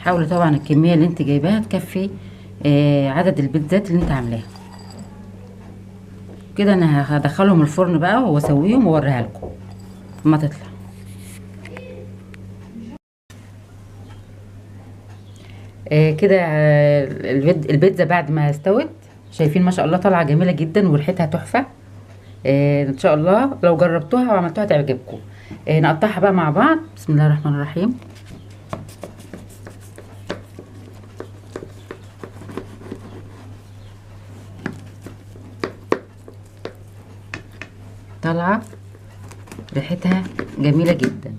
حاولي طبعا الكميه اللي انت جايباها تكفي عدد البيتزات اللي انت عاملاها. كده انا هدخلهم الفرن بقى واسويهم واوريها لكم اما تطلع. كده البيتزا بعد ما استوت، شايفين ما شاء الله طالعه جميله جدا وريحتها تحفه. ان شاء الله لو جربتوها وعملتوها تعجبكم. نقطعها بقى مع بعض. بسم الله الرحمن الرحيم. طالعه ريحتها جميله جدا.